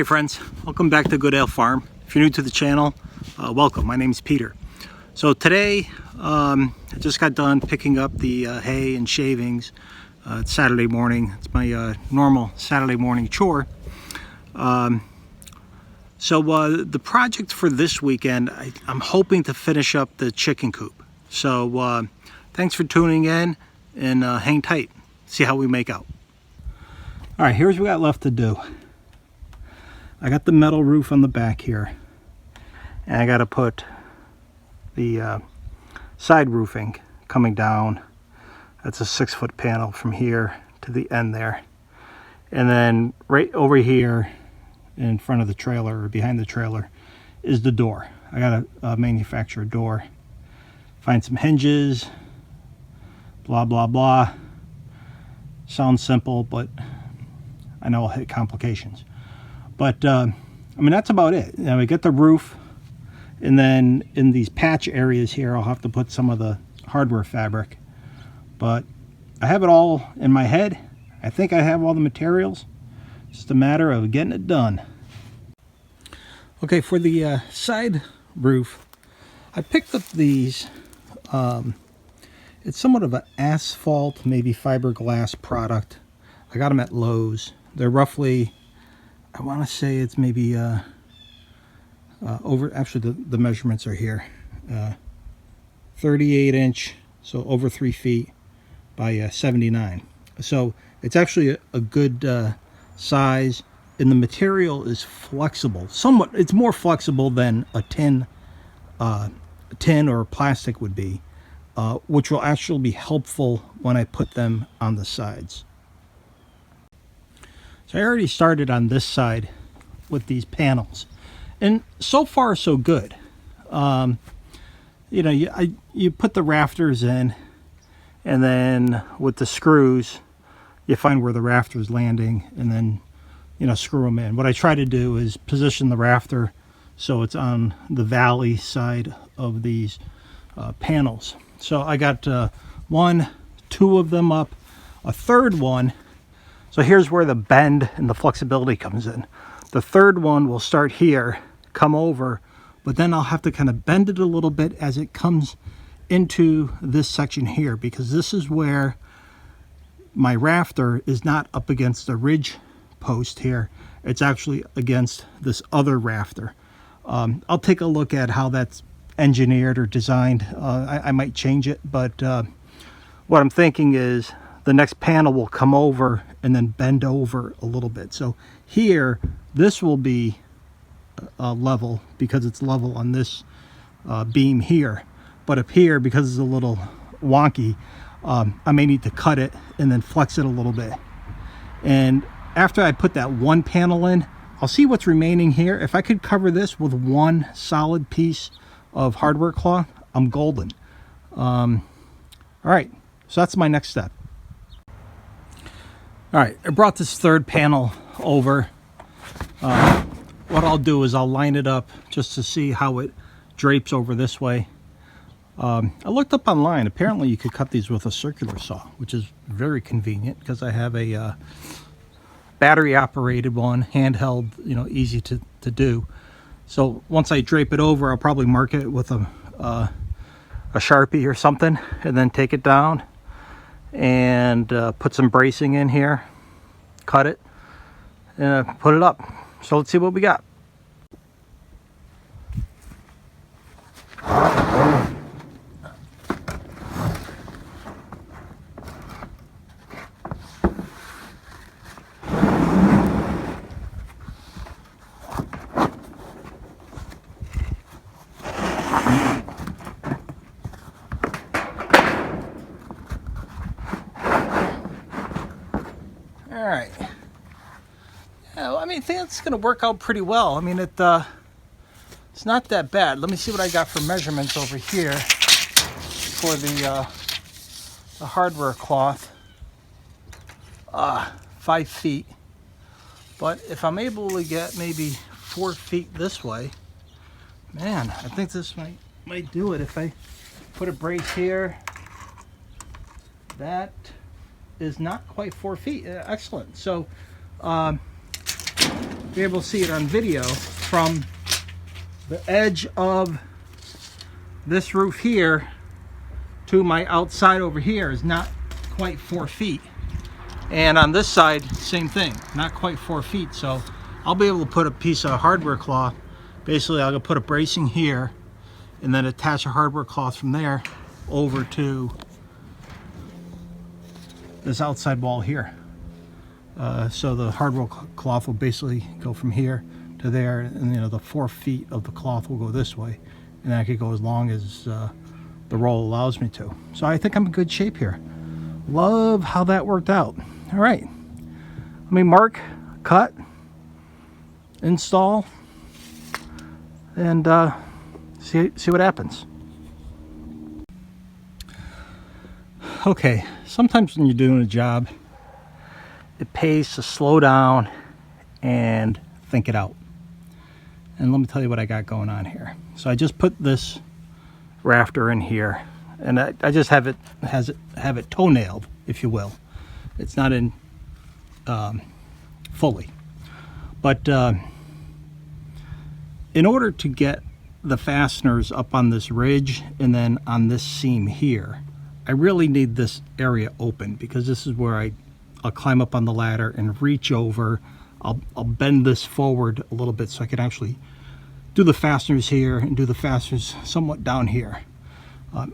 Hi friends, welcome back to Goodale Farm. If you're new to the channel, welcome. My name is Peter. So today I just got done picking up the hay and shavings. It's Saturday morning. It's my normal Saturday morning chore. The project for this weekend, I'm hoping to finish up the chicken coop. So thanks for tuning in and hang tight. See how we make out. All right, here's what we got left to do. I got the metal roof on the back here, and I got to put the side roofing coming down. That's a 6-foot panel from here to the end there, and then right over here in front of the trailer or behind the trailer is the door. I got to manufacture a door, find some hinges, blah blah blah. Sounds simple, but I know I'll hit complications. But I mean, that's about it. Now we get the roof, and then in these patch areas here I'll have to put some of the hardware fabric, but I have it all in my head. I think I have all the materials. It's just a matter of getting it done. Okay, for the side roof, I picked up these. It's somewhat of an asphalt, maybe fiberglass product. I got them at Lowe's. They're roughly, I want to say it's maybe over, actually the measurements are here, 38 inch, so over 3 feet by 79. So it's actually a good size, and the material is flexible. Somewhat, it's more flexible than a tin or plastic would be, which will actually be helpful when I put them on the sides. So I already started on this side with these panels, and so far so good. You know, you put the rafters in, and then with the screws you find where the rafter is landing, and then screw them in. What I try to do is position the rafter so it's on the valley side of these panels. So I got 1, 2 of them up, a third one. So here's where the bend and the flexibility comes in. The third one will start here, come over, but then I'll have to kind of bend it a little bit as it comes into this section here, because this is where my rafter is not up against the ridge post here. It's actually against this other rafter. I'll take a look at how that's engineered or designed. I might change it, but what I'm thinking is the next panel will come over and then bend over a little bit. So here, this will be level because it's level on this beam here. But up here, because it's a little wonky, I may need to cut it and then flex it a little bit. And after I put that one panel in, I'll see what's remaining here. If I could cover this with one solid piece of hardware cloth, I'm golden. All right, so that's my next step. All right, I brought this third panel over. What I'll do is I'll line it up just to see how it drapes over this way. I looked up online. Apparently you could cut these with a circular saw, which is very convenient because I have a battery operated one, handheld, easy to do. So once I drape it over, I'll probably mark it with a Sharpie or something, and then take it down and put some bracing in here, cut it, and put it up. So let's see what we got. All right. Yeah, well, I think it's going to work out pretty well. I mean, it's not that bad. Let me see what I got for measurements over here for the hardware cloth. 5 feet. But if I'm able to get maybe 4 feet this way, man, I think this might do it. If I put a brace here, that is not quite 4 feet. Excellent. So be able to see it on video, from the edge of this roof here to my outside over here is not quite 4 feet. And on this side, same thing, not quite 4 feet. So I'll be able to put a piece of hardware cloth. Basically, I'll put a bracing here and then attach a hardware cloth from there over to this outside wall here. So the hardware cloth will basically go from here to there, and you know, the 4 feet of the cloth will go this way, and I could go as long as the roll allows me to. So I think I'm in good shape here. Love how that worked out. All right, let me mark, cut, install, and see what happens. Okay, sometimes when you're doing a job, it pays to slow down and think it out. And let me tell you what I got going on here. So I just put this rafter in here, and I just have it toenailed, if you will. It's not in fully, but in order to get the fasteners up on this ridge and then on this seam here, I really need this area open, because this is where I'll climb up on the ladder and reach over. I'll bend this forward a little bit so I can actually do the fasteners here and do the fasteners somewhat down here.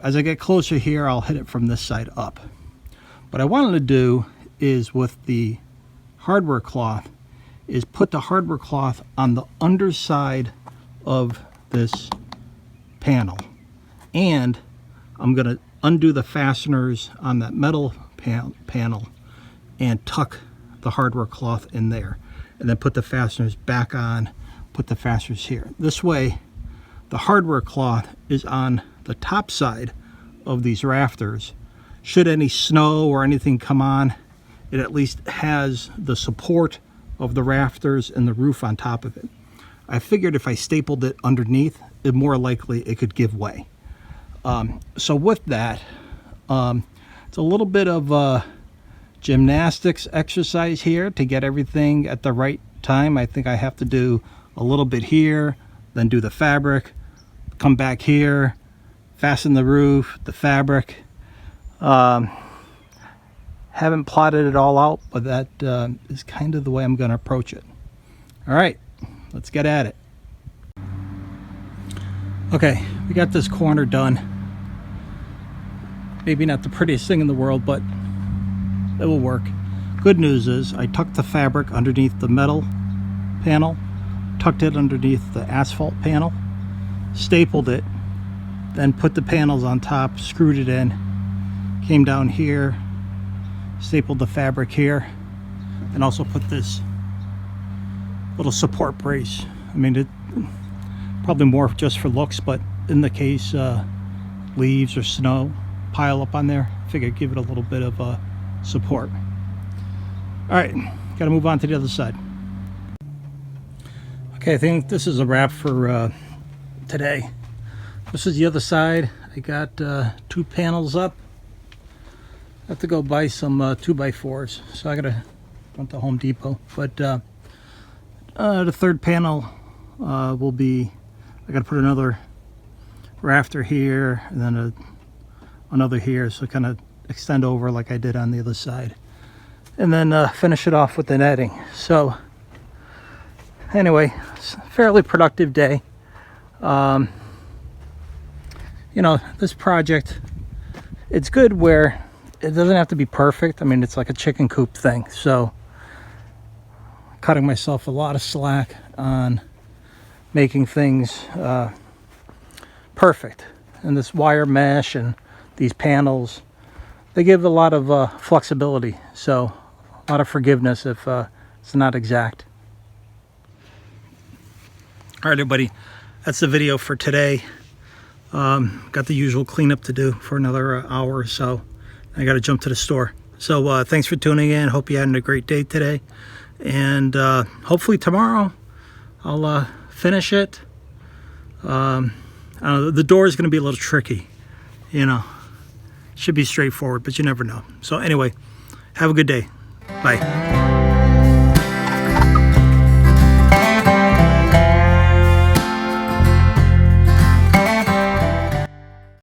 As I get closer here, I'll hit it from this side up. What I wanted to do is, with the hardware cloth, is put the hardware cloth on the underside of this panel, and I'm going to undo the fasteners on that metal panel and tuck the hardware cloth in there, and then put the fasteners back on, put the fasteners here. This way the hardware cloth is on the top side of these rafters. Should any snow or anything come on, it at least has the support of the rafters and the roof on top of it. I figured if I stapled it underneath, it more likely it could give way. So with that, it's a little bit of gymnastics exercise here to get everything at the right time. I think I have to do a little bit here, then do the fabric, come back here, fasten the roof, the fabric. Haven't plotted it all out, but that is kind of the way I'm going to approach it. All right, let's get at it. Okay, we got this corner done. Maybe not the prettiest thing in the world, but it will work. Good news is I tucked the fabric underneath the metal panel, tucked it underneath the asphalt panel, stapled it, then put the panels on top, screwed it in, came down here, stapled the fabric here, and also put this little support brace. I mean, it probably more just for looks, but in the case leaves or snow pile up on there, figured give it a little bit of support. All right, got to move on to the other side. Okay, I think this is a wrap for today. This is the other side. I got 2 panels up. I have to go buy some 2x4s, so I gotta run to Home Depot. But the third panel will be, I gotta put another rafter here and then another here, so kind of extend over like I did on the other side, and then finish it off with the netting. So anyway, it's a fairly productive day. You know, this project, it's good where it doesn't have to be perfect. I mean, it's like a chicken coop thing, so cutting myself a lot of slack on making things perfect. And this wire mesh and these panels, they give a lot of flexibility, so a lot of forgiveness if it's not exact. All right, everybody, that's the video for today. Got the usual cleanup to do for another hour or so. I got to jump to the store. So thanks for tuning in. Hope you're having a great day today. And hopefully tomorrow I'll finish it. I don't know, the door is going to be a little tricky. You know, should be straightforward, but you never know. So anyway, have a good day. Bye.